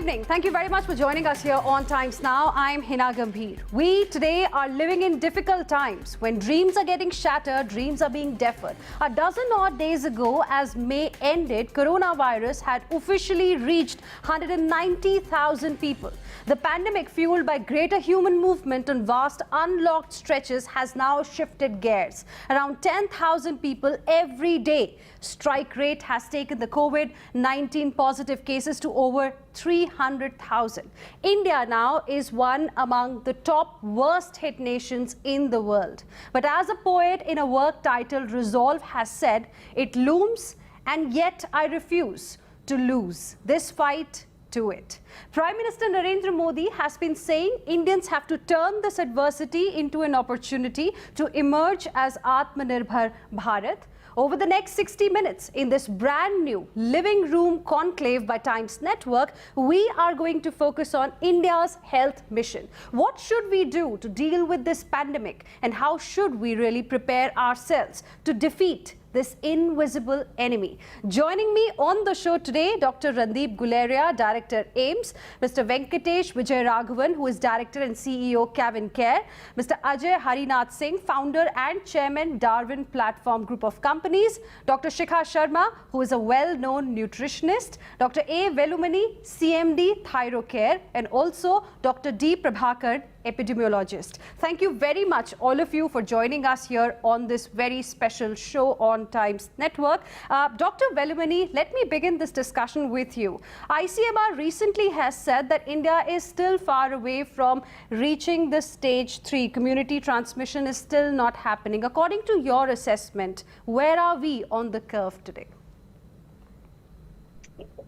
evening. Thank you very much for joining us here on Times Now. I'm Hina Gambhir. We today are living in difficult times when dreams are getting shattered, dreams are being deferred. A dozen odd days ago, as May ended, coronavirus had officially reached 190,000 people. The pandemic, fueled by greater human movement on vast unlocked stretches, has now shifted gears. Around 10,000 people every day. Strike rate has taken the COVID-19 positive cases to over 300,000. India now is one among the top worst hit nations in the world. But as a poet in a work titled Resolve has said, it looms and yet I refuse to lose this fight to it. Prime Minister Narendra Modi has been saying Indians have to turn this adversity into an opportunity to emerge as Atmanirbhar Bharat. Over the next 60 minutes in this brand new living room conclave by Times Network, we are going to focus on India's health mission. What should we do to deal with this pandemic, and how should we really prepare ourselves to defeat this invisible enemy? Joining me on the show today, Dr. Randeep Guleria, Director AIIMS, Mr. Venkatesh Vijay Raghavan, who is Director and CEO Kavin Care, Mr. Ajay Harinath Singh, Founder and Chairman Darwin Platform Group of Companies, Dr. Shikha Sharma, who is a well-known nutritionist, Dr. A. Velumani, CMD Thyrocare, and also Dr. D. Prabhakar, epidemiologist. Thank you very much, all of you, for joining us here on this very special show on Times Network. Dr. Velumani, let me begin this discussion with you. ICMR recently has said that India is still far away from reaching the stage 3. Community transmission is still not happening. According to your assessment, where are we on the curve today?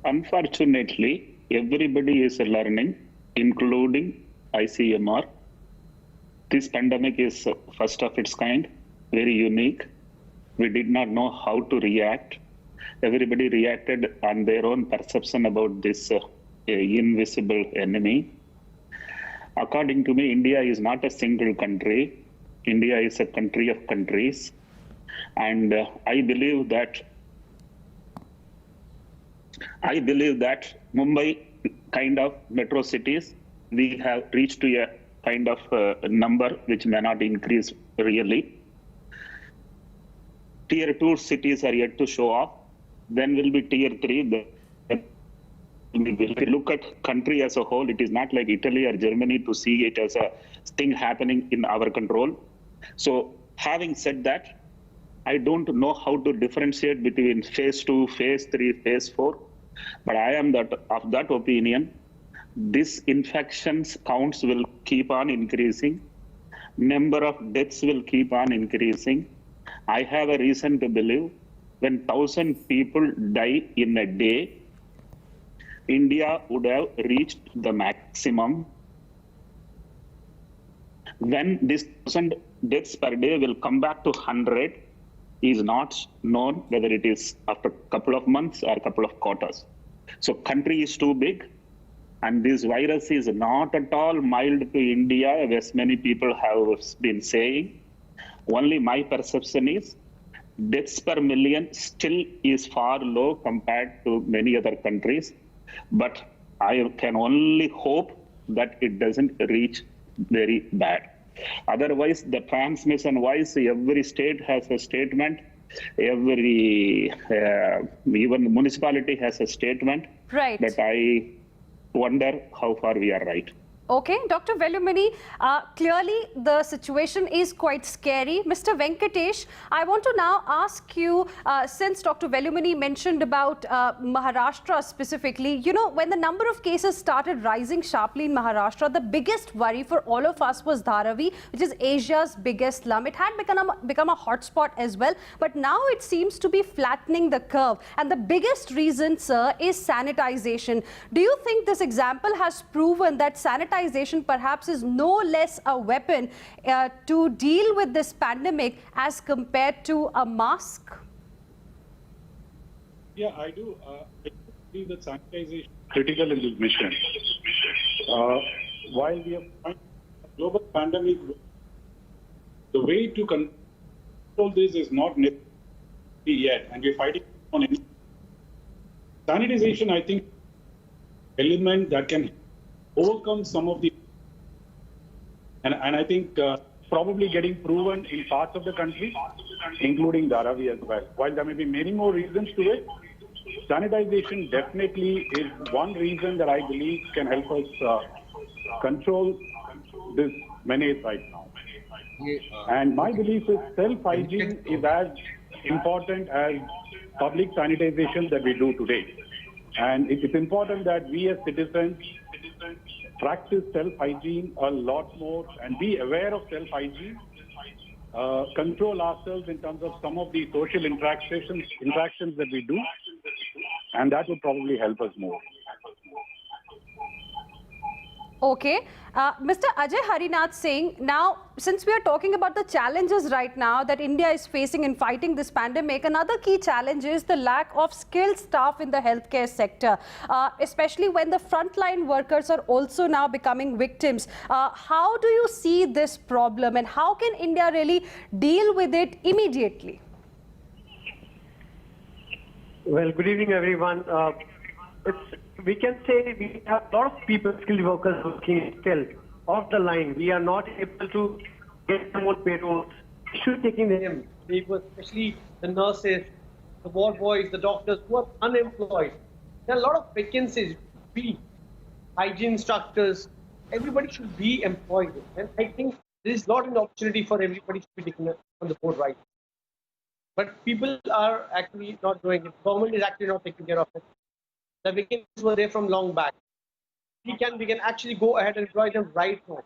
Unfortunately, everybody is learning, including ICMR. This pandemic is first of its kind, very unique. We did not know how to react. Everybody reacted on their own perception about this invisible enemy. According to me, India is not a single country. India is a country of countries. And I believe that Mumbai kind of metro cities, we have reached to a kind of number which may not increase really. Tier 2 cities are yet to show off. Then will be Tier 3. If you look at country as a whole, it is not like Italy or Germany to see it as a thing happening in our control. So having said that, I don't know how to differentiate between phase 2, phase 3, phase 4. But I am of that opinion. This infections counts will keep on increasing. Number of deaths will keep on increasing. I have a reason to believe when 1,000 people die in a day, India would have reached the maximum. When this 1,000 deaths per day will come back to 100 is not known, whether it is after a couple of months or a couple of quarters. So country is too big. And this virus is not at all mild to India, as many people have been saying. Only my perception is deaths per million still is far low compared to many other countries. But I can only hope that it doesn't reach very bad. Otherwise, the transmission-wise, every state has a statement. Every, even municipality has a statement. Right. But I wonder how far we are right. Okay, Dr. Velumani, clearly the situation is quite scary. Mr. Venkatesh, I want to now ask you, since Dr. Velumani mentioned about Maharashtra specifically, you know, when the number of cases started rising sharply in Maharashtra, the biggest worry for all of us was Dharavi, which is Asia's biggest slum. It had become a hotspot as well, but now it seems to be flattening the curve. And the biggest reason, sir, is sanitization. Do you think this example has proven that sanitization perhaps is no less a weapon to deal with this pandemic as compared to a mask? Yeah, I do. I believe that sanitization is critical in this mission. While we have a global pandemic, the way to control this is not necessary yet, and we're fighting on it. Sanitization, I think, element that can overcome some of the, and I think probably getting proven in parts of the country, including Dharavi as well. While there may be many more reasons to it, sanitization definitely is one reason that I believe can help us control this menace right now. And my belief is self-hygiene is as important as public sanitization that we do today. And it is important that we as citizens practice self-hygiene a lot more and be aware of self-hygiene, control ourselves in terms of some of the social interactions that we do, and that would probably help us more. Okay. Mr. Ajay Harinath Singh, now since we are talking about the challenges right now that India is facing in fighting this pandemic, another key challenge is the lack of skilled staff in the healthcare sector, especially when the frontline workers are also now becoming victims. How do you see this problem and how can India really deal with it immediately? Well, good evening, everyone. We can say we have a lot of people, skilled workers working still off the line. We are not able to get them on payrolls. We should taking them. People, especially the nurses, the ward boys, the doctors who are unemployed. There are a lot of vacancies. We, hygiene instructors, everybody should be employed. And I think there is not an opportunity for everybody to be taken on the board right. But people are actually not doing it. Government is actually not taking care of it. The vacancies were there from long back. We can actually go ahead and employ them right now.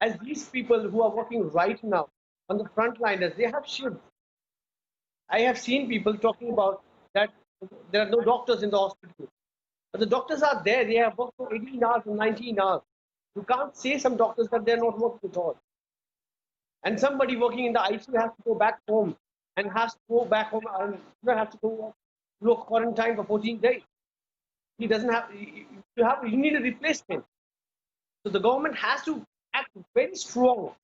As these people who are working right now on the front liners, they have shifts. I have seen people talking about that there are no doctors in the hospital. But the doctors are there. They have worked for 18 hours and 19 hours. You can't say some doctors that they're not working at all. And somebody working in the ICU has to go back home and has to go back home and has to go to a quarantine for 14 days. He doesn't have, you need a replacement. So the government has to act very strong.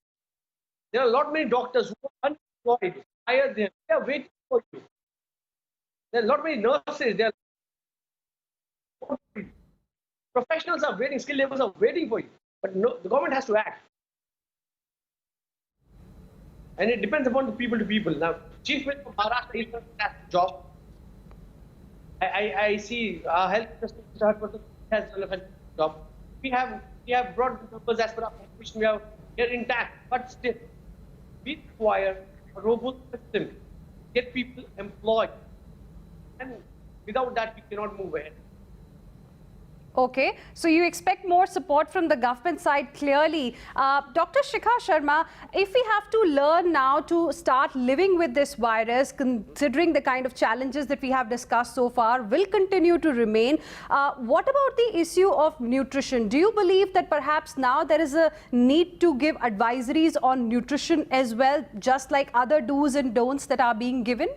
There are a lot many doctors who are unemployed. Hire them. They are waiting for you. There are a lot many nurses. There are professionals are waiting. Skilled laborers are waiting for you. But no, the government has to act. And it depends upon the people to people. Now, Chief Minister of Maharashtra is doing that job. I see our health minister has done a fantastic job. We have brought the numbers as per our population. We are intact, but still, we require a robust system to get people employed, and without that, we cannot move ahead. Okay, so you expect more support from the government side clearly. Dr. Shikha Sharma, if we have to learn now to start living with this virus, considering the kind of challenges that we have discussed so far will continue to remain, what about the issue of nutrition? Do you believe that perhaps now there is a need to give advisories on nutrition as well, just like other do's and don'ts that are being given?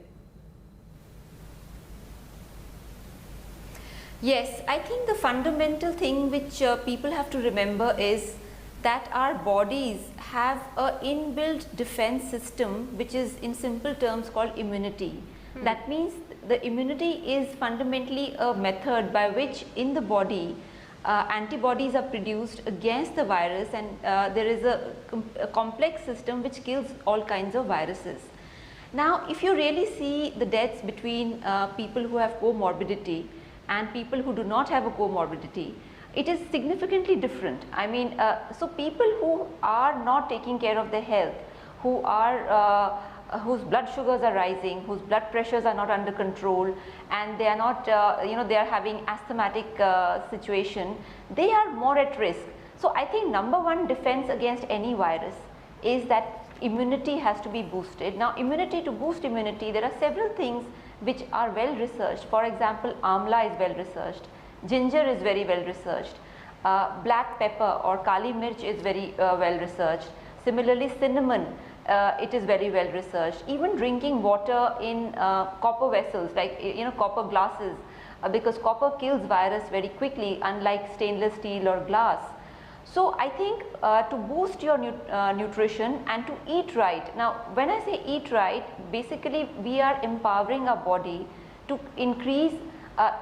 Yes, I think the fundamental thing which people have to remember is that our bodies have an inbuilt defense system which is in simple terms called immunity. That means the immunity is fundamentally a method by which in the body antibodies are produced against the virus, and there is a complex system which kills all kinds of viruses. Now, if you really see the deaths between people who have comorbidity and people who do not have a comorbidity, it is significantly different. I mean, so people who are not taking care of their health, who are whose blood sugars are rising, whose blood pressures are not under control, and they are not, they are having asthmatic situation, they are more at risk. So I think number one defense against any virus is that immunity has to be boosted. Now, to boost immunity, there are several things which are well researched. For example, amla is well researched, ginger is very well researched, black pepper or kali mirch is very well researched. Similarly, cinnamon, it is very well researched. Even drinking water in copper vessels, like copper glasses, because copper kills virus very quickly, unlike stainless steel or glass. So I think to boost your nutrition and to eat right. Now, when I say eat right, basically we are empowering our body to increase,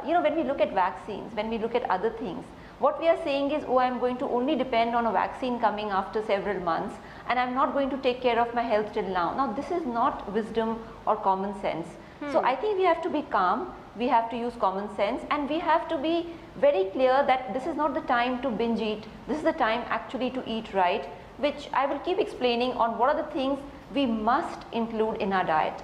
when we look at vaccines, when we look at other things, What we are saying is, oh, I'm going to only depend on a vaccine coming after several months, and I'm not going to take care of my health till now. Now, this is not wisdom or common sense. So I think we have to be calm, we have to use common sense, and we have to be very clear that this is not the time to binge eat. This is the time actually to eat right, which I will keep explaining on what are the things we must include in our diet.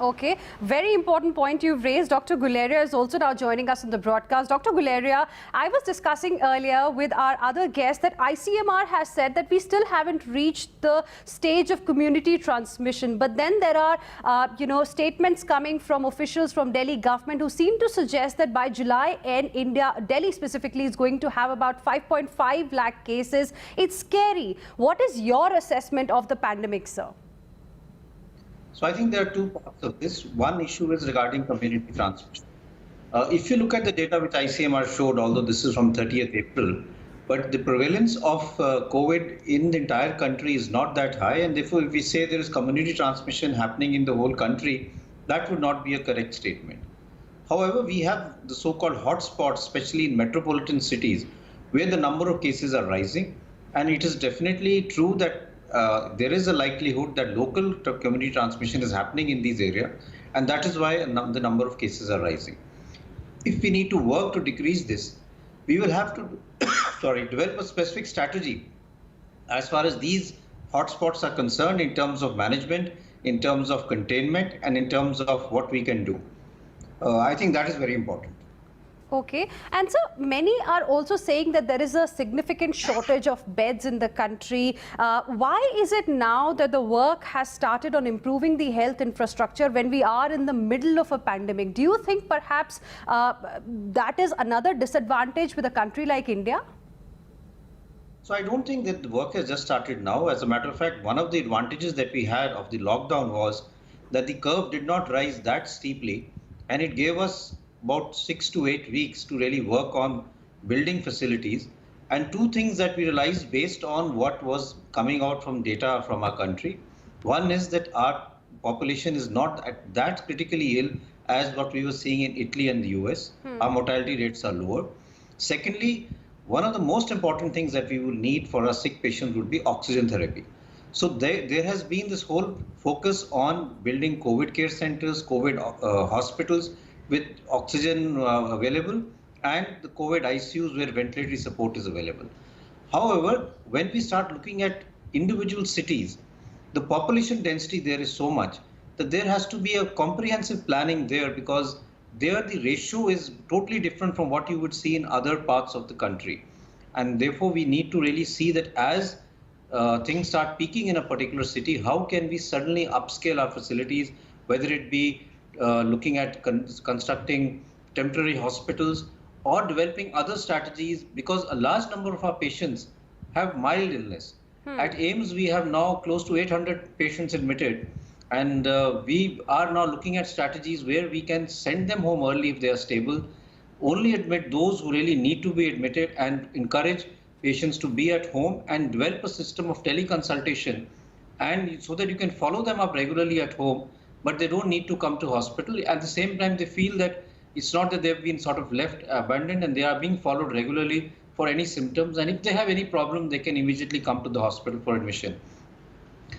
Okay, very important point you've raised. Dr. Guleria is also now joining us in the broadcast. Dr. Guleria, I was discussing earlier with our other guest that ICMR has said that we still haven't reached the stage of community transmission. But then there are, statements coming from officials from Delhi government who seem to suggest that by July end, Delhi specifically, is going to have about 5.5 lakh cases. It's scary. What is your assessment of the pandemic, sir? So I think there are two parts of this. One issue is regarding community transmission. If you look at the data which ICMR showed, although this is from 30th April, but the prevalence of COVID in the entire country is not that high. And therefore, if we say there is community transmission happening in the whole country, that would not be a correct statement. However, we have the so-called hotspots, especially in metropolitan cities, where the number of cases are rising. And it is definitely true that there is a likelihood that local community transmission is happening in these areas, and that is why the number of cases are rising. If we need to work to decrease this, we will have to develop a specific strategy as far as these hotspots are concerned in terms of management, in terms of containment, and in terms of what we can do. I think that is very important. Okay, and so many are also saying that there is a significant shortage of beds in the country. Why is it now that the work has started on improving the health infrastructure when we are in the middle of a pandemic? Do you think perhaps that is another disadvantage with a country like India? So I don't think that the work has just started now. As a matter of fact, one of the advantages that we had of the lockdown was that the curve did not rise that steeply, and it gave us about 6 to 8 weeks to really work on building facilities. And two things that we realized based on what was coming out from data from our country. One is that our population is not that critically ill as what we were seeing in Italy and the US. Our mortality rates are lower. Secondly, one of the most important things that we will need for our sick patients would be oxygen therapy. So there has been this whole focus on building COVID care centers, COVID hospitals, with oxygen available, and the COVID ICUs where ventilatory support is available. However, when we start looking at individual cities, the population density there is so much that there has to be a comprehensive planning there, because there the ratio is totally different from what you would see in other parts of the country. And therefore, we need to really see that as things start peaking in a particular city, how can we suddenly upscale our facilities, whether it be looking at constructing temporary hospitals or developing other strategies, because a large number of our patients have mild illness. At AIIMS, we have now close to 800 patients admitted, and we are now looking at strategies where we can send them home early if they are stable, only admit those who really need to be admitted, and encourage patients to be at home and develop a system of teleconsultation, and so that you can follow them up regularly at home, but they don't need to come to hospital. At the same time, they feel that it's not that they've been sort of left abandoned, and they are being followed regularly for any symptoms. And if they have any problem, they can immediately come to the hospital for admission.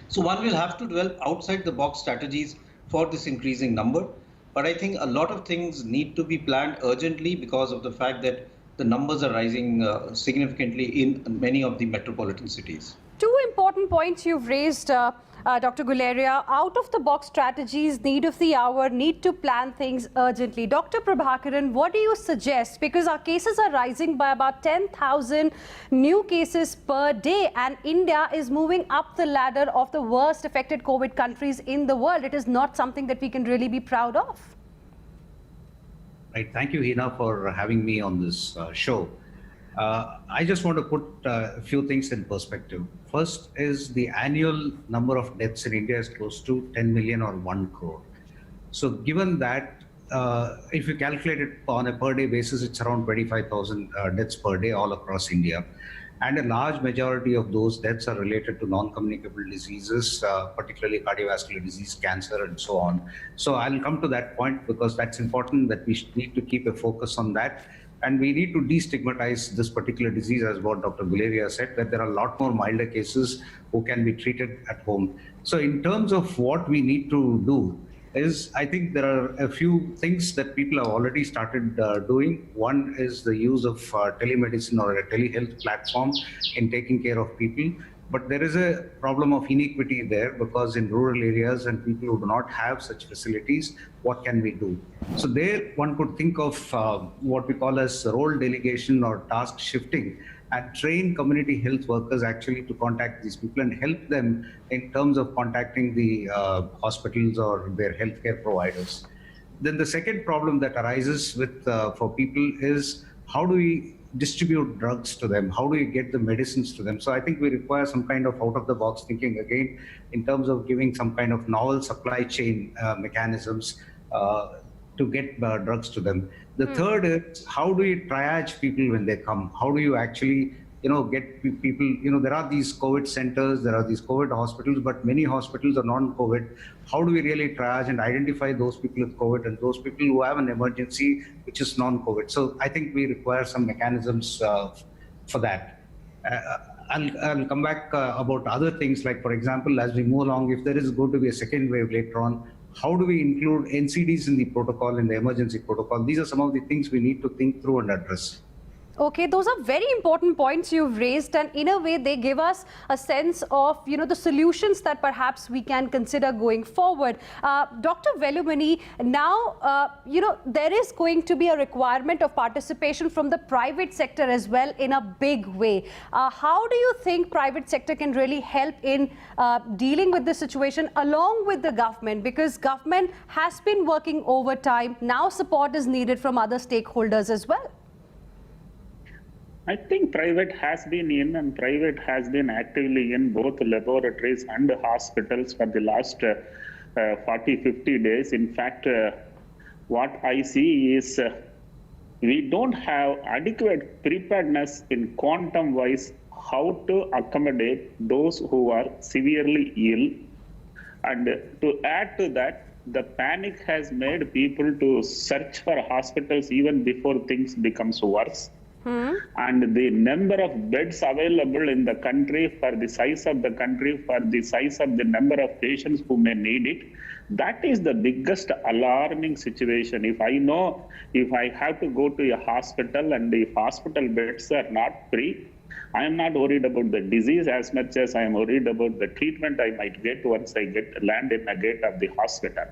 So one will have to develop outside the box strategies for this increasing number. But I think a lot of things need to be planned urgently because of the fact that the numbers are rising significantly in many of the metropolitan cities. Two important points you've raised, Dr. Guleria. Out of the box strategies, need of the hour, need to plan things urgently. Dr. Prabhakaran, what do you suggest? Because our cases are rising by about 10,000 new cases per day, and India is moving up the ladder of the worst affected COVID countries in the world. It is not something that we can really be proud of. Right. Thank you, Hina, for having me on this show. I just want to put a few things in perspective. First is the annual number of deaths in India is close to 10 million or 1 crore. So given that, if you calculate it on a per day basis, it's around 25,000 deaths per day all across India. And a large majority of those deaths are related to non-communicable diseases, particularly cardiovascular disease, cancer, and so on. So I'll come to that point because that's important, that we need to keep a focus on that. And we need to destigmatize this particular disease, as what Dr. Guleria said, that there are a lot more milder cases who can be treated at home. So in terms of what we need to do is, I think there are a few things that people have already started doing. One is the use of telemedicine or a telehealth platform in taking care of people. But there is a problem of inequity there, because in rural areas and people who do not have such facilities, what can we do? So there one could think of what we call as role delegation or task shifting, and train community health workers actually to contact these people and help them in terms of contacting the hospitals or their healthcare providers. Then the second problem that arises with for people is, how do we distribute drugs to them? How do you get the medicines to them? So I think we require some kind of out-of-the-box thinking again in terms of giving some kind of novel supply chain mechanisms to get drugs to them. The third is, how do you triage people when they come? How do you actually, get people, there are these COVID centers, there are these COVID hospitals, but many hospitals are non-COVID. How do we really triage and identify those people with COVID and those people who have an emergency which is non-COVID? So I think we require some mechanisms for that. I'll come back about other things, like, for example, as we move along, if there is going to be a second wave later on, how do we include NCDs in the protocol, in the emergency protocol? These are some of the things we need to think through and address. Okay, those are very important points you've raised, and in a way they give us a sense of, the solutions that perhaps we can consider going forward. Dr. Velumani, now, there is going to be a requirement of participation from the private sector as well in a big way. How do you think private sector can really help in dealing with this situation along with the government? Because government has been working overtime. Now support is needed from other stakeholders as well. I think private has been in, and private has been actively in both laboratories and hospitals for the last 40, 50 days. In fact, what I see is we don't have adequate preparedness in quantum wise how to accommodate those who are severely ill. And to add to that, the panic has made people to search for hospitals even before things becomes worse. And the number of beds available in the country, for the size of the country, for the size of the number of patients who may need it, that is the biggest alarming situation. If I know, if I have to go to a hospital and the hospital beds are not free, I am not worried about the disease as much as I am worried about the treatment I might get once I land in the gate of the hospital.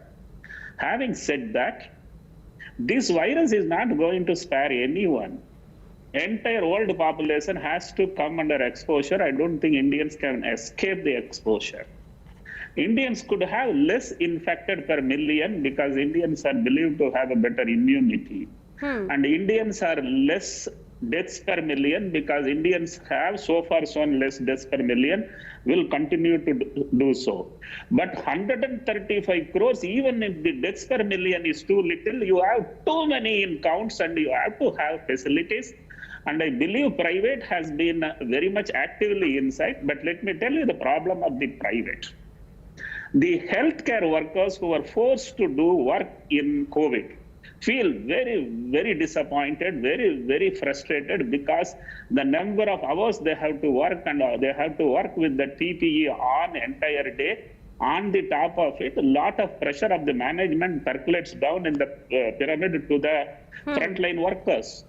Having said that, this virus is not going to spare anyone. Entire world population has to come under exposure. I don't think Indians can escape the exposure. Indians could have less infected per million because Indians are believed to have a better immunity. And Indians are less deaths per million because Indians have so far shown less deaths per million, will continue to do so. But 135 crores, even if the deaths per million is too little, you have too many in counts and you have to have facilities. And I believe private has been very much actively inside. But let me tell you the problem of the private. The healthcare workers who are forced to do work in COVID feel very, very disappointed, very, very frustrated because the number of hours they have to work, and they have to work with the PPE on entire day. On the top of it, a lot of pressure of the management percolates down in the pyramid to the frontline workers.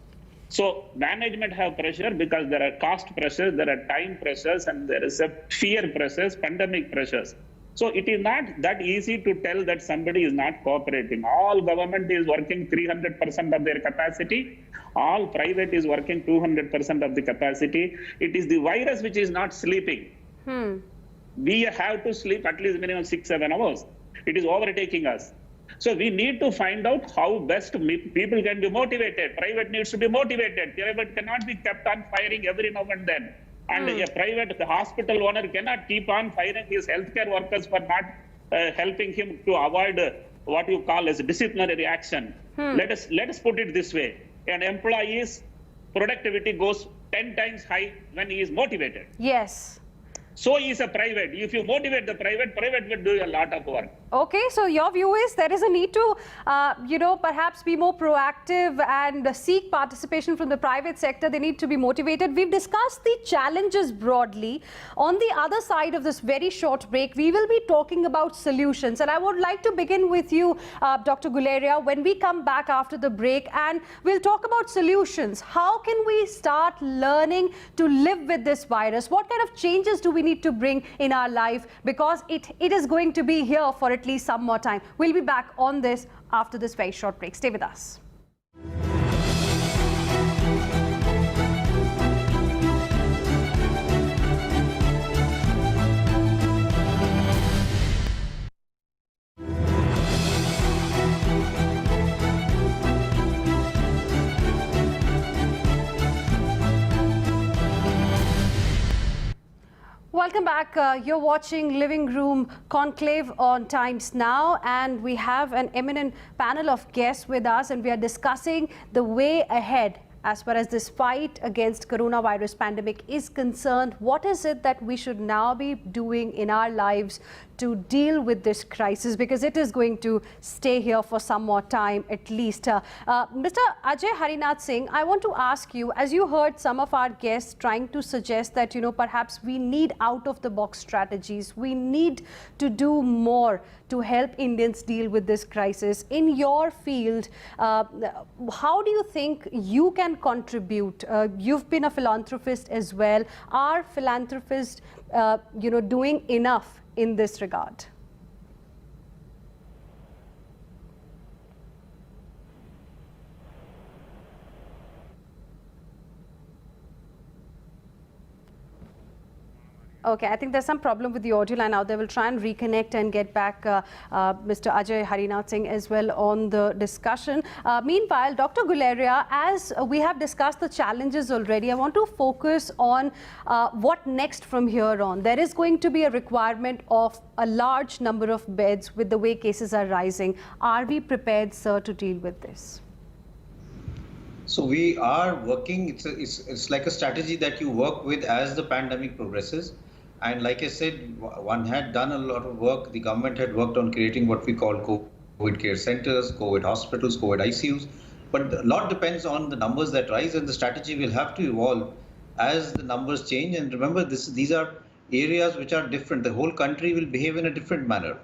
So management have pressure because there are cost pressures, there are time pressures, and there is a fear pressures, pandemic pressures. So it is not that easy to tell that somebody is not cooperating. All government is working 300% of their capacity. All private is working 200% of the capacity. It is the virus which is not sleeping. We have to sleep at least minimum 6-7 hours. It is overtaking us. So we need to find out how best people can be motivated. Private needs to be motivated. Private cannot be kept on firing every now and then. And a private hospital owner cannot keep on firing his healthcare workers for not helping him to avoid what you call as disciplinary action. Let us put it this way. An employee's productivity goes 10 times high when he is motivated. Yes. So is a private. If you motivate the private will do a lot of work. Okay, so your view is there is a need to, perhaps be more proactive and seek participation from the private sector. They need to be motivated. We've discussed the challenges broadly. On the other side of this very short break, we will be talking about solutions. And I would like to begin with you, Dr. Guleria, when we come back after the break, and we'll talk about solutions. How can we start learning to live with this virus? What kind of changes do we need to bring in our life? Because it is going to be here for at least some more time. We'll be back on this after this very short break. Stay with us. Welcome back. You're watching Living Room Conclave on Times Now, and we have an eminent panel of guests with us, and we are discussing the way ahead as far as this fight against coronavirus pandemic is concerned. What is it that we should now be doing in our lives to deal with this crisis, because it is going to stay here for some more time at least. Mr. Ajay Harinath Singh, I want to ask you, as you heard some of our guests trying to suggest that, perhaps we need out-of-the-box strategies, we need to do more to help Indians deal with this crisis. In your field, how do you think you can contribute? You've been a philanthropist as well. Are philanthropists, doing enough in this regard? Okay, I think there's some problem with the audio line out there. We'll try and reconnect and get back Mr. Ajay Harinath Singh as well on the discussion. Meanwhile, Dr. Guleria, as we have discussed the challenges already, I want to focus on what next from here on. There is going to be a requirement of a large number of beds with the way cases are rising. Are we prepared, sir, to deal with this? So we are working, it's like a strategy that you work with as the pandemic progresses. And like I said, one had done a lot of work. The government had worked on creating what we call COVID care centers, COVID hospitals, COVID ICUs. But a lot depends on the numbers that rise, and the strategy will have to evolve as the numbers change. And remember, these are areas which are different. The whole country will behave in a different manner.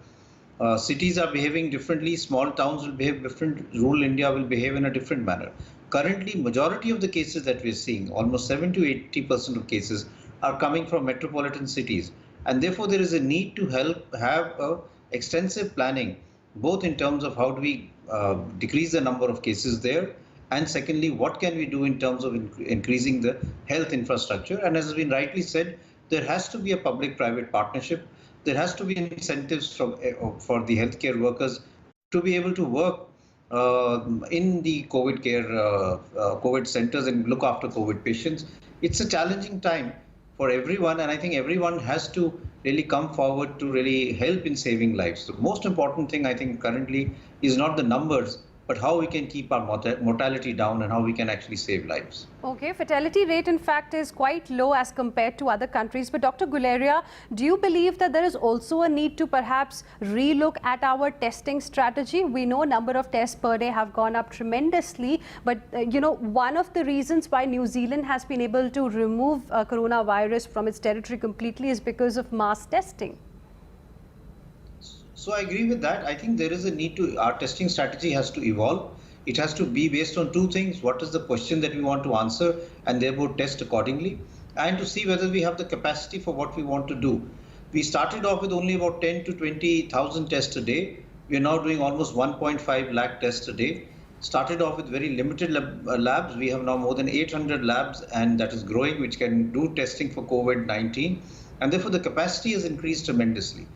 Cities are behaving differently, small towns will behave different, rural India will behave in a different manner. Currently, majority of the cases that we're seeing, almost 70 to 80% of cases, are coming from metropolitan cities. And therefore, there is a need to have extensive planning, both in terms of how do we decrease the number of cases there, and secondly, what can we do in terms of increasing the health infrastructure. And as has been rightly said, there has to be a public-private partnership. There has to be incentives for the healthcare workers to be able to work in the COVID care, COVID centers and look after COVID patients. It's a challenging time for everyone, and I think everyone has to really come forward to really help in saving lives. The most important thing I think currently is not the numbers, but how we can keep our mortality down and how we can actually save lives. Okay, fatality rate in fact is quite low as compared to other countries. But Dr. Guleria, do you believe that there is also a need to perhaps relook at our testing strategy? We know number of tests per day have gone up tremendously, but one of the reasons why New Zealand has been able to remove coronavirus from its territory completely is because of mass testing. So I agree with that. I think there is a need to, our testing strategy has to evolve. It has to be based on two things. What is the question that we want to answer, and therefore test accordingly, and to see whether we have the capacity for what we want to do. We started off with only about 10 to 20,000 tests a day. We are now doing almost 1.5 lakh tests a day. Started off with very limited labs. We have now more than 800 labs, and that is growing, which can do testing for COVID-19. And therefore the capacity has increased tremendously.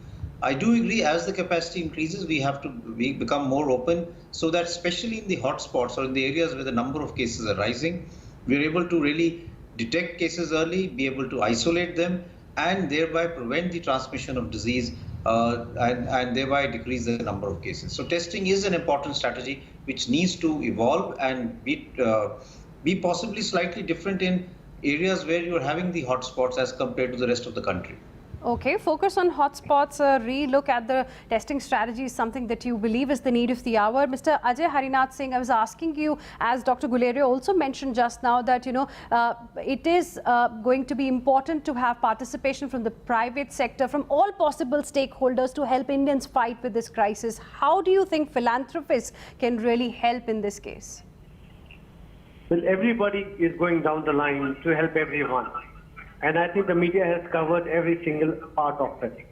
I do agree, as the capacity increases, we become more open, so that especially in the hotspots or in the areas where the number of cases are rising, we're able to really detect cases early, be able to isolate them, and thereby prevent the transmission of disease and thereby decrease the number of cases. So testing is an important strategy which needs to evolve and be possibly slightly different in areas where you're having the hotspots as compared to the rest of the country. Okay, focus on hotspots, re-look at the testing strategy is something that you believe is the need of the hour. Mr. Ajay Harinath Singh, I was asking you, as Dr. Guleria also mentioned just now, that, it is going to be important to have participation from the private sector, from all possible stakeholders to help Indians fight with this crisis. How do you think philanthropists can really help in this case? Well, everybody is going down the line to help everyone. And I think the media has covered every single part of it.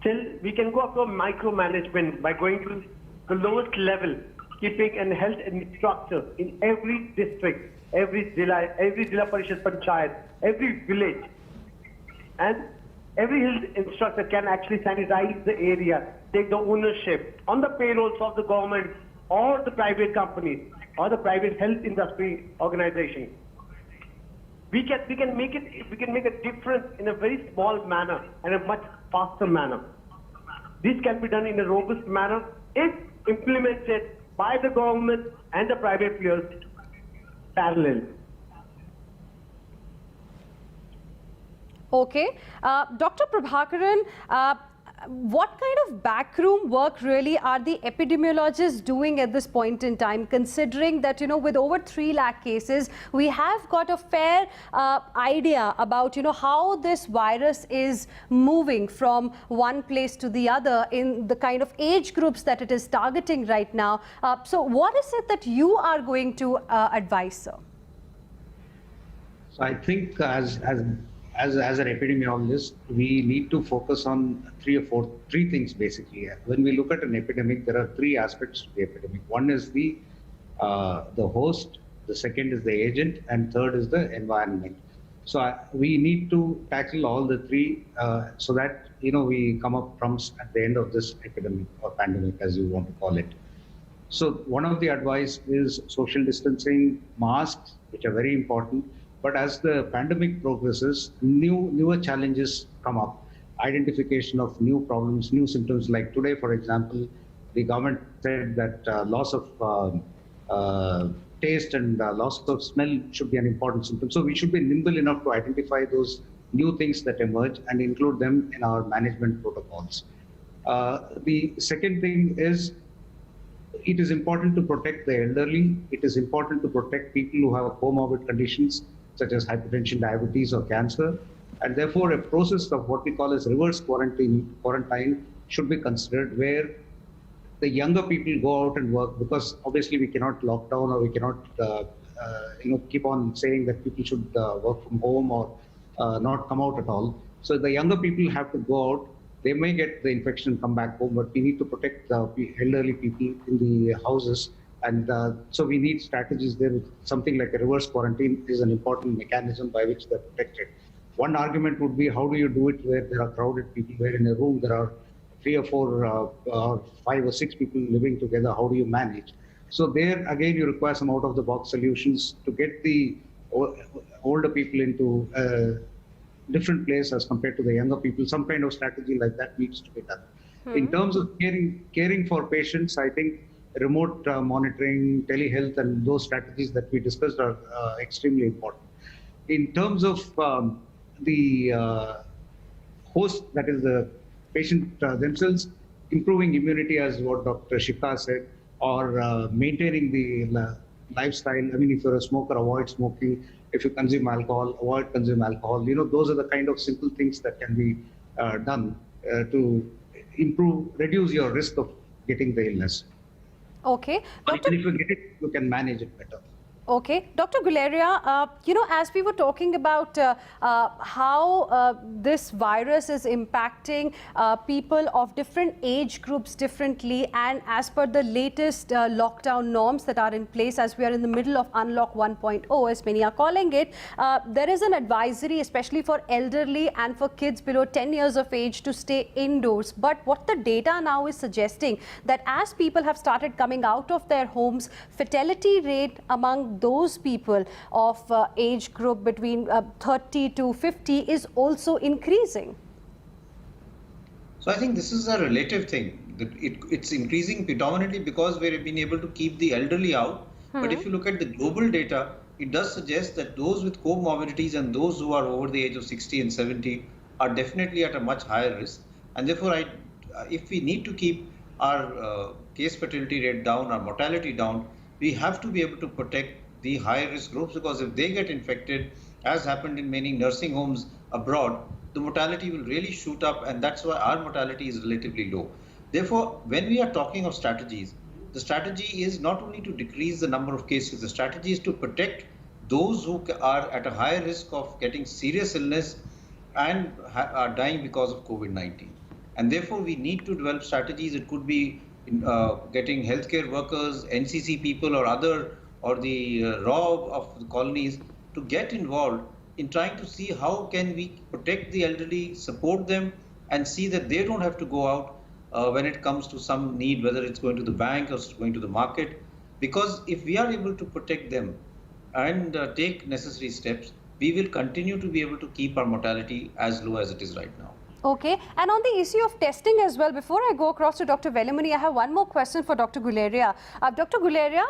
Still, we can go up to micromanagement by going to the lowest level, keeping a health instructor in every district, every Zilla Parishad Panchayat, every village. And every health instructor can actually sanitize the area, take the ownership on the payrolls of the government or the private companies or the private health industry organization. We can make a difference in a very small manner and a much faster manner. This can be done in a robust manner if implemented by the government and the private players parallel. Okay. Dr. Prabhakaran, what kind of backroom work really are the epidemiologists doing at this point in time, considering that, with over 3 lakh cases, we have got a fair idea about, how this virus is moving from one place to the other in the kind of age groups that it is targeting right now. So what is it that you are going to advise, sir? So I think as an epidemiologist, we need to focus on three things basically. When we look at an epidemic, there are 3 aspects to the epidemic. One is the host, the second is the agent, and third is the environment. So we need to tackle all the 3 so that we come up trumps at the end of this epidemic or pandemic, as you want to call it. So one of the advice is social distancing, masks, which are very important. But as the pandemic progresses, newer challenges come up. Identification of new problems, new symptoms. Like today, for example, the government said that loss of taste and loss of smell should be an important symptom. So we should be nimble enough to identify those new things that emerge and include them in our management protocols. The second thing is, it is important to protect the elderly. It is important to protect people who have comorbid conditions, such as hypertension, diabetes, or cancer. And therefore, a process of what we call as reverse quarantine should be considered, where the younger people go out and work, because obviously we cannot lock down, or we cannot keep on saying that people should work from home or not come out at all. So the younger people have to go out. They may get the infection and come back home, but we need to protect the elderly people in the houses. And so we need strategies there. Something like a reverse quarantine is an important mechanism by which they're protected. One argument would be, how do you do it where there are crowded people, where in a room there are 3 or 4 or 5 or 6 people living together? How do you manage? So there again, you require some out-of-the-box solutions to get the older people into a different place as compared to the younger people. Some kind of strategy like that needs to be done. In terms of caring for patients, I think remote monitoring, telehealth, and those strategies that we discussed are extremely important. In terms of the host, that is the patient themselves, improving immunity, as what Dr. Shikha said, or maintaining the lifestyle. I mean, if you're a smoker, avoid smoking. If you consume alcohol, avoid consume alcohol. Those are the kind of simple things that can be done to reduce your risk of getting the illness. Okay. And if you get it, you can manage it better. Okay. Dr. Guleria, as we were talking about how this virus is impacting people of different age groups differently, and as per the latest lockdown norms that are in place, as we are in the middle of Unlock 1.0, as many are calling it, there is an advisory, especially for elderly and for kids below 10 years of age, to stay indoors. But what the data now is suggesting, that as people have started coming out of their homes, fatality rate among those people of age group between 30 to 50 is also increasing. So I think this is a relative thing. It's increasing predominantly because we've been able to keep the elderly out. But if you look at the global data, it does suggest that those with comorbidities and those who are over the age of 60 and 70 are definitely at a much higher risk. And therefore, if we need to keep our case fatality rate down, our mortality down, we have to be able to protect the higher risk groups, because if they get infected, as happened in many nursing homes abroad, the mortality will really shoot up, and that's why our mortality is relatively low. Therefore, when we are talking of strategies, the strategy is not only to decrease the number of cases, the strategy is to protect those who are at a higher risk of getting serious illness and are dying because of COVID-19. And therefore, we need to develop strategies. It could be getting healthcare workers, NCC people, or the RAW of the colonies to get involved in trying to see how can we protect the elderly, support them, and see that they don't have to go out when it comes to some need, whether it's going to the bank or it's going to the market. Because if we are able to protect them and take necessary steps, we will continue to be able to keep our mortality as low as it is right now. Okay, and on the issue of testing as well, before I go across to Dr. Vellamani, I have one more question for Dr. Guleria. Dr. Guleria,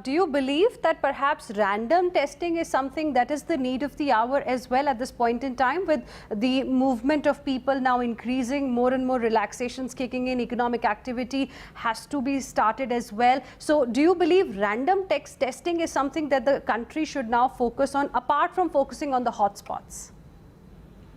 do you believe that perhaps random testing is something that is the need of the hour as well at this point in time, with the movement of people now increasing, more and more relaxations kicking in, economic activity has to be started as well? So do you believe random testing is something that the country should now focus on, apart from focusing on the hotspots?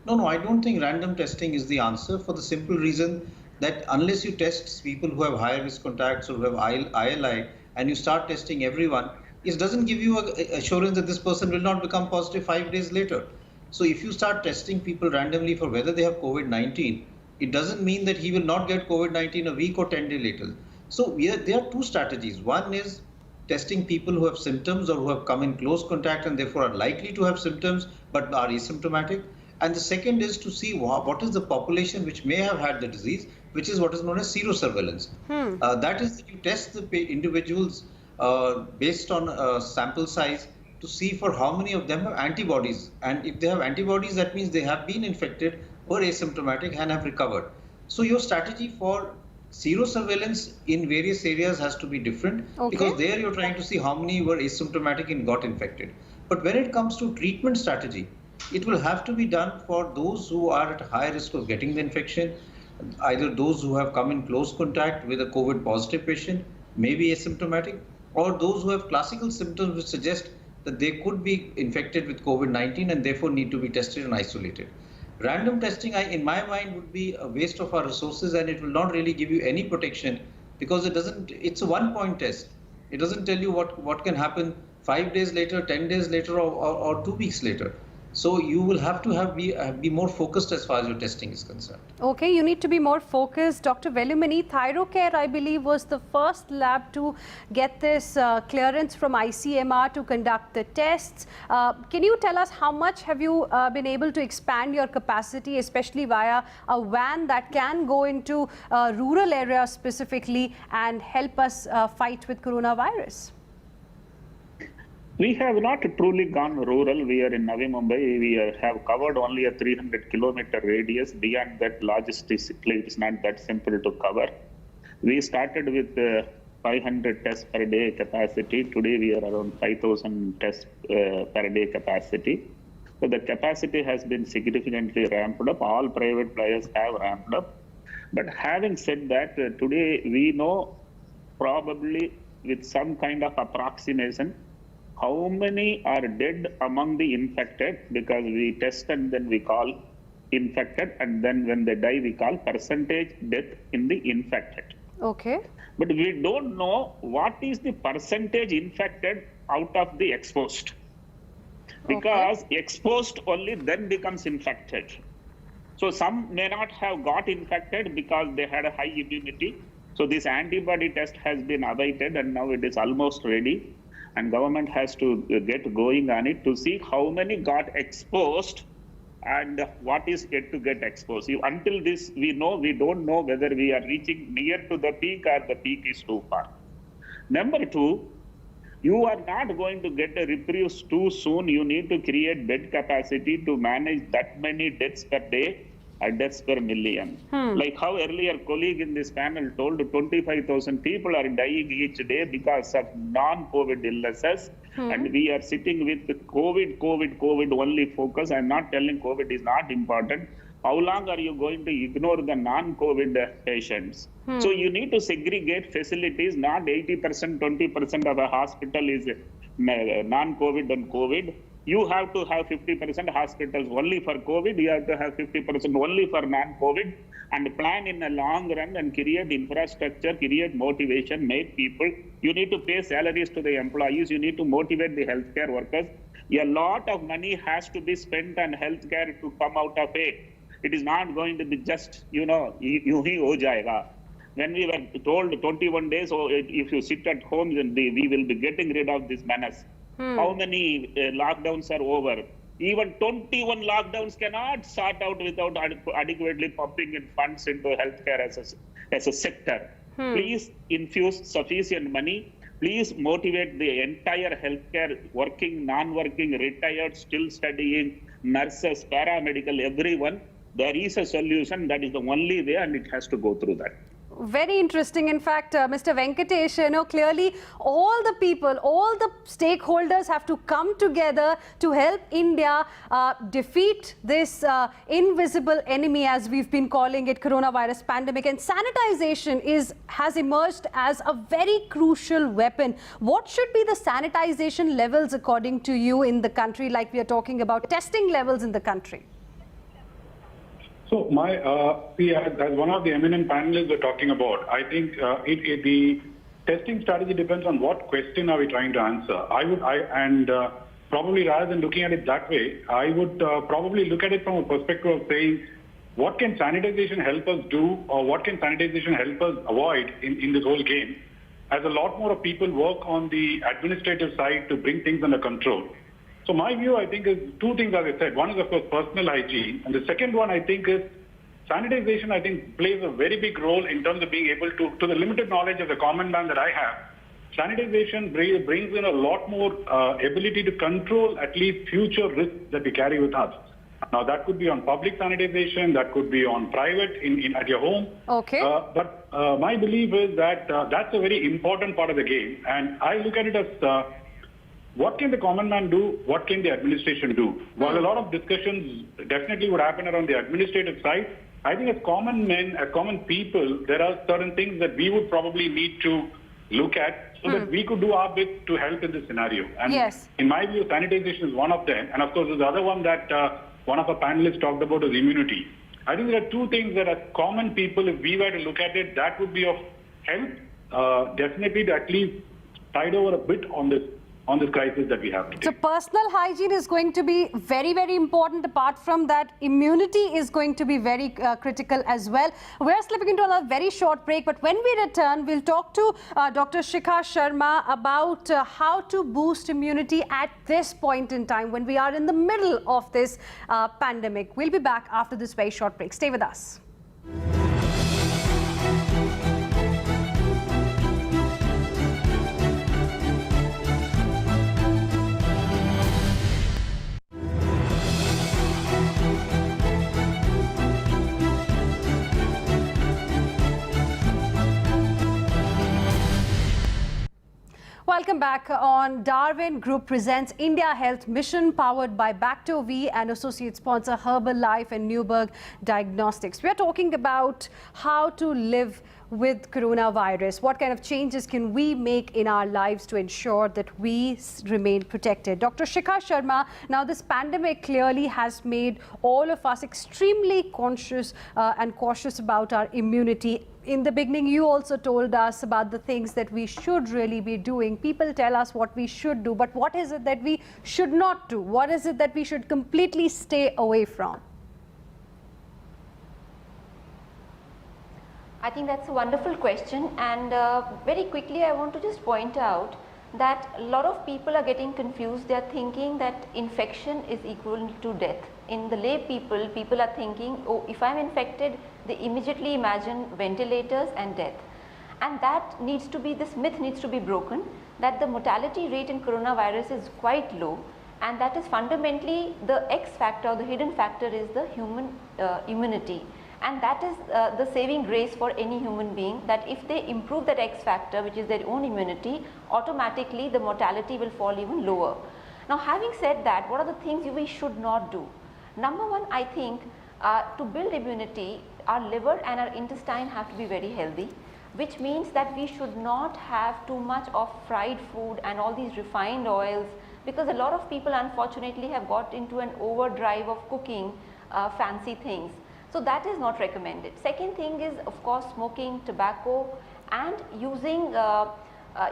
No, I don't think random testing is the answer, for the simple reason that unless you test people who have higher risk contacts or who have ILI and you start testing everyone, it doesn't give you an assurance that this person will not become positive 5 days later. So if you start testing people randomly for whether they have COVID-19, it doesn't mean that he will not get COVID-19 a week or 10 days later. So there are two strategies. One is testing people who have symptoms or who have come in close contact and therefore are likely to have symptoms but are asymptomatic. And the second is to see what is the population which may have had the disease, which is what is known as serosurveillance. That is, you test the individuals based on sample size to see for how many of them have antibodies. And if they have antibodies, that means they have been infected or asymptomatic and have recovered. So your strategy for serosurveillance in various areas has to be different, because there you're trying to see how many were asymptomatic and got infected. But when it comes to treatment strategy, it will have to be done for those who are at high risk of getting the infection, either those who have come in close contact with a COVID positive patient, maybe asymptomatic, or those who have classical symptoms which suggest that they could be infected with COVID-19 and therefore need to be tested and isolated. Random testing, in my mind, would be a waste of our resources, and it will not really give you any protection, because it's a one-point test. It doesn't tell you what can happen 5 days later, 10 days later, or 2 weeks later. So you will have to be more focused as far as your testing is concerned. Okay, you need to be more focused. Dr. Vellamani, ThyroCare, I believe, was the first lab to get this clearance from ICMR to conduct the tests. Can you tell us how much have you been able to expand your capacity, especially via a van that can go into rural areas specifically and help us fight with coronavirus? We have not truly gone rural. We are in Navi Mumbai. We have covered only a 300-kilometer radius. Beyond that, logistically, it's not that simple to cover. We started with 500 tests per day capacity. Today, we are around 5,000 tests per day capacity. So the capacity has been significantly ramped up. All private players have ramped up. But having said that, today we know probably with some kind of approximation how many are dead among the infected, because we test and then we call infected, and then when they die we call percentage death in the infected. Okay. But we don't know what is the percentage infected out of the exposed, because exposed only then becomes infected. So some may not have got infected because they had a high immunity. So this antibody test has been awaited and now it is almost ready. And government has to get going on it to see how many got exposed and what is yet to get exposed. Until this, we don't know whether we are reaching near to the peak or the peak is too far. Number two, you are not going to get a reprieve too soon. You need to create bed capacity to manage that many deaths per day. Deaths per million. Like how earlier colleague in this panel told, 25,000 people are dying each day because of non-COVID illnesses. And we are sitting with COVID only focus. I'm not telling COVID is not important, How long are you going to ignore the non-COVID patients? So you need to segregate facilities, not 80%, 20% of a hospital is non-COVID and COVID. You have to have 50% hospitals only for COVID. You have to have 50% only for non-COVID, and plan in a long run and create infrastructure, create motivation, make people. You need to pay salaries to the employees. You need to motivate the healthcare workers. A lot of money has to be spent on healthcare to come out of it. It is not going to be just, यूं ही हो जाएगा. When we were told 21 days, if you sit at home, then we will be getting rid of this menace. How many lockdowns are over? Even 21 lockdowns cannot sort out without adequately pumping in funds into healthcare as a sector. Please infuse sufficient money. Please motivate the entire healthcare, working, non-working, retired, still studying, nurses, paramedical, everyone. There is a solution. That is the only way, and it has to go through that. Very interesting. In fact, Mr. Venkatesh, clearly all the people, all the stakeholders have to come together to help India defeat this invisible enemy, as we've been calling it, coronavirus pandemic. And sanitization has emerged as a very crucial weapon. What should be the sanitization levels, according to you, in the country, like we are talking about testing levels in the country? So as one of the eminent panelists were talking about, I think the testing strategy depends on what question are we trying to answer. Probably rather than looking at it that way, I would probably look at it from a perspective of saying, what can sanitization help us do, or what can sanitization help us avoid in this whole game? As a lot more of people work on the administrative side to bring things under control. So my view, I think, is two things, as I said. One is, of course, personal hygiene. And the second one, I think, is sanitization, I think, plays a very big role in terms of being able to the limited knowledge of the common man that I have, sanitization brings in a lot more ability to control at least future risks that we carry with us. Now, that could be on public sanitization, that could be on private, at your home. Okay. But my belief is that that's a very important part of the game. And I look at it as what can the common man do? What can the administration do? While a lot of discussions definitely would happen around the administrative side, I think as common men, as common people, there are certain things that we would probably need to look at so that we could do our bit to help in this scenario. And in my view, sanitization is one of them. And of course, there's the other one that one of our panelists talked about is immunity. I think there are two things that as common people, if we were to look at it, that would be of help, definitely to at least tide over a bit on this crisis that we have today. So personal hygiene is going to be very, very important. Apart from that, immunity is going to be very critical as well. We're slipping into a very short break, but when we return, we'll talk to Dr. Shikha Sharma about how to boost immunity at this point in time when we are in the middle of this pandemic. We'll be back after this very short break. Stay with us. Welcome back on Darwin Group presents India Health Mission, powered by Bacto-V and associate sponsor Herbalife and Newberg Diagnostics. We are talking about how to live with coronavirus. What kind of changes can we make in our lives to ensure that we remain protected? Dr. Shikha Sharma, now this pandemic clearly has made all of us extremely conscious and cautious about our immunity. In the beginning, you also told us about the things that we should really be doing. People tell us what we should do, but what is it that we should not do? What is it that we should completely stay away from? I think that's a wonderful question, and very quickly I want to just point out that a lot of people are getting confused. They are thinking that infection is equal to death. In the lay people are thinking, oh, if I'm infected, they immediately imagine ventilators and death. And that needs to be, this myth needs to be broken, that the mortality rate in coronavirus is quite low, and that is fundamentally the X factor, the hidden factor is the human immunity. And that is the saving grace for any human being, that if they improve that X factor, which is their own immunity, automatically the mortality will fall even lower. Now, having said that, what are the things we should not do? Number one, I think To build immunity, our liver and our intestine have to be very healthy, which means that we should not have too much of fried food and all these refined oils, because a lot of people unfortunately have got into an overdrive of cooking fancy things. So that is not recommended. Second thing is, of course, smoking, tobacco, and using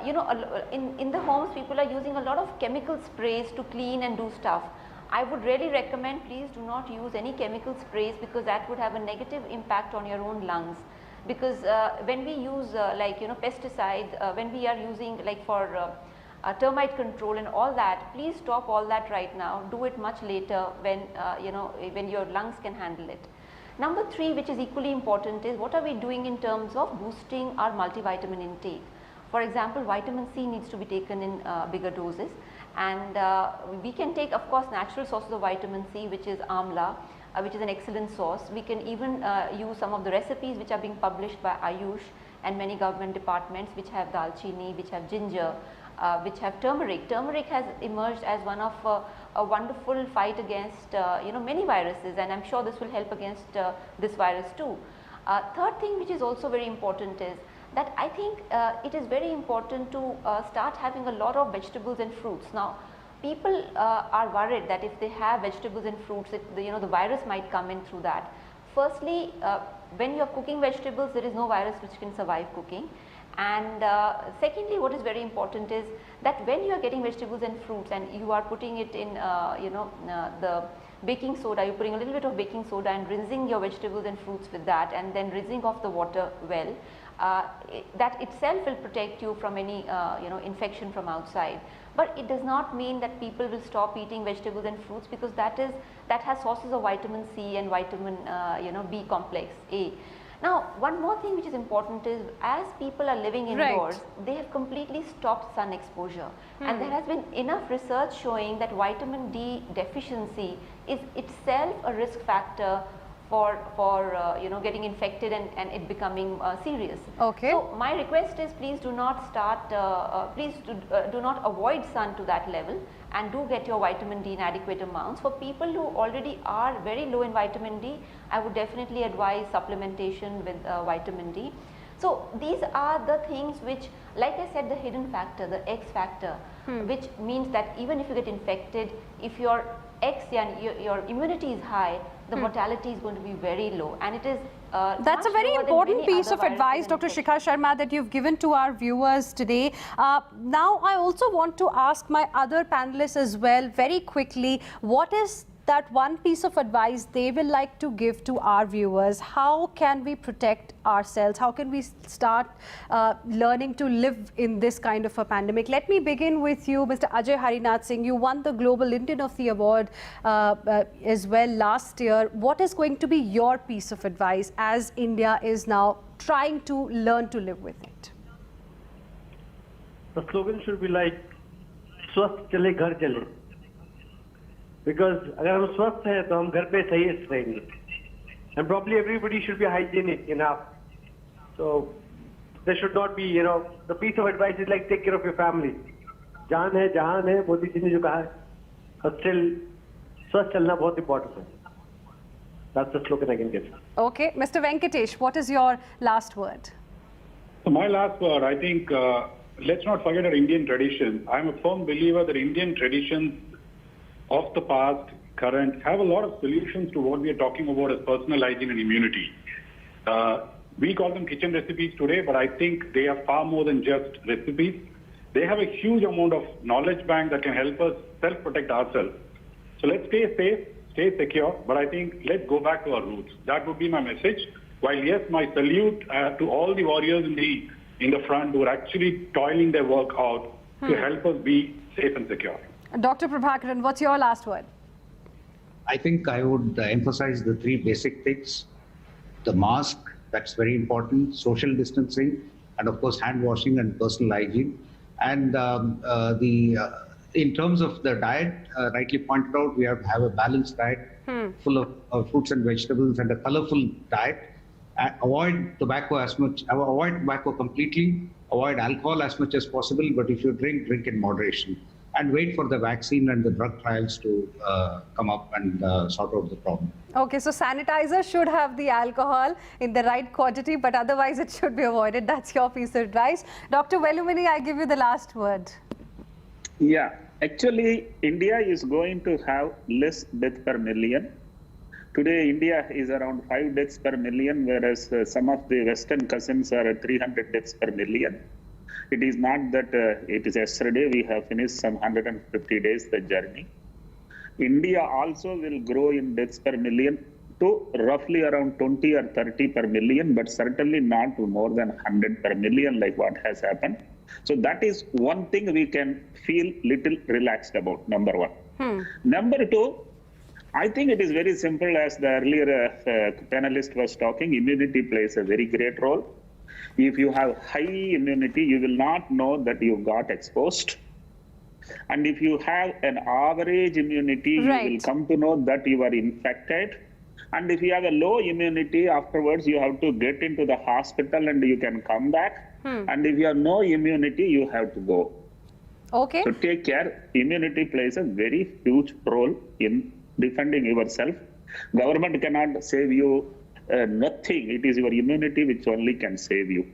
in the homes people are using a lot of chemical sprays to clean and do stuff. I would really recommend, please do not use any chemical sprays, because that would have a negative impact on your own lungs. Because when we use pesticides, when we are using like for termite control and all that, please stop all that right now. Do it much later when when your lungs can handle it. Number 3, which is equally important, is what are we doing in terms of boosting our multivitamin intake. For example, vitamin C needs to be taken in bigger doses, and we can take, of course, natural sources of vitamin C, which is amla, which is an excellent source. We can even use some of the recipes which are being published by Ayush and many government departments, which have dalchini, which have ginger, which have turmeric. Turmeric has emerged as one of a wonderful fight against many viruses, and I'm sure this will help against this virus too. Third thing which is also very important is that I think it is very important to start having a lot of vegetables and fruits. Now, people are worried that if they have vegetables and fruits, the virus might come in through that. Firstly, when you are cooking vegetables, there is no virus which can survive cooking. And secondly, what is very important is that when you are getting vegetables and fruits and you are putting it in the baking soda, you're putting a little bit of baking soda and rinsing your vegetables and fruits with that, and then rinsing off the water well, that itself will protect you from any infection from outside. But it does not mean that people will stop eating vegetables and fruits, because that has sources of vitamin C and vitamin B complex A. Now, one more thing which is important is, as people are living indoors, they have completely stopped sun exposure, and there has been enough research showing that vitamin D deficiency is itself a risk factor for getting infected and it becoming serious. Okay. So my request is, please do not start, do not avoid sun to that level, and do get your vitamin D in adequate amounts. For people who already are very low in vitamin D, I would definitely advise supplementation with vitamin D. So these are the things which, like I said, the hidden factor, the X factor, which means that even if you get infected, if your your immunity is high, the mortality is going to be very low, and it is that's a very important piece of advice, Dr. Shikha Sharma, that you've given to our viewers today. Now, I also want to ask my other panelists as well, very quickly, what is that one piece of advice they will like to give to our viewers? How can we protect ourselves? How can we start learning to live in this kind of a pandemic? Let me begin with you, Mr. Ajay Harinath Singh. You won the Global Indian of the Award as well last year. What is going to be your piece of advice as India is now trying to learn to live with it? The slogan should be like, "Swasth chale, ghar chale." Because अगर हम स्वस्थ हैं तो हम घर पे सही रहेंगे. And probably everybody should be hygienic enough. So there should not be, the piece of advice is like, take care of your family. जान है, जहान है, मोदी जी ने जो कहा है, but still स्वस्थ चलना बहुत important है. That's the slogan I can give. Okay, Mr. Venkatesh, what is your last word? So my last word, I think, let's not forget our Indian traditions. I'm a firm believer that Indian traditions of the past, current, have a lot of solutions to what we are talking about as personal hygiene and immunity. We call them kitchen recipes today, but I think they are far more than just recipes. They have a huge amount of knowledge bank that can help us self-protect ourselves. So let's stay safe, stay secure, but I think let's go back to our roots. That would be my message. While yes, my salute to all the warriors in the front who are actually toiling their work out to help us be safe and secure. Dr. Prabhakaran, what's your last word? I think I would emphasize the three basic things. The mask, that's very important, social distancing, and of course hand washing and personal hygiene. And in terms of the diet, rightly pointed out, we have to have a balanced diet full of fruits and vegetables and a colorful diet. Avoid tobacco avoid tobacco completely, avoid alcohol as much as possible, but if you drink in moderation. and wait for the vaccine and the drug trials to come up and sort out the problem. Okay, so sanitizer should have the alcohol in the right quantity, but otherwise it should be avoided. That's your piece of advice. Dr. Velumini, I give you the last word. Yeah, actually, India is going to have less death per million. Today, India is around 5 deaths per million, whereas some of the Western cousins are at 300 deaths per million. It is not that it is yesterday, we have finished some 150 days the journey. India also will grow in deaths per million to roughly around 20 or 30 per million, but certainly not more than 100 per million like what has happened. So that is one thing we can feel little relaxed about, number one. Number two, I think it is very simple, as the earlier panelist was talking, immunity plays a very great role. If you have high immunity, you will not know that you got exposed. And if you have an average immunity, you will come to know that you are infected. And if you have a low immunity, afterwards you have to get into the hospital and you can come back. And if you have no immunity, you have to go. Okay. So take care. Immunity plays a very huge role in defending yourself. Government cannot save you nothing. It is your immunity which only can save you.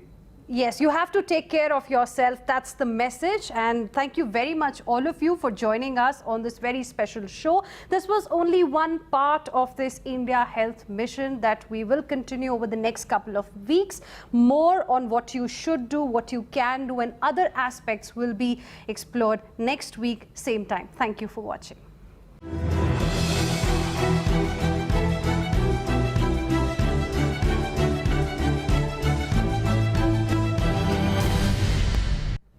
Yes, you have to take care of yourself. That's the message. And thank you very much, all of you, for joining us on this very special show. This was only one part of this India Health Mission that we will continue over the next couple of weeks. More on what you should do, what you can do, and other aspects will be explored next week, same time. Thank you for watching.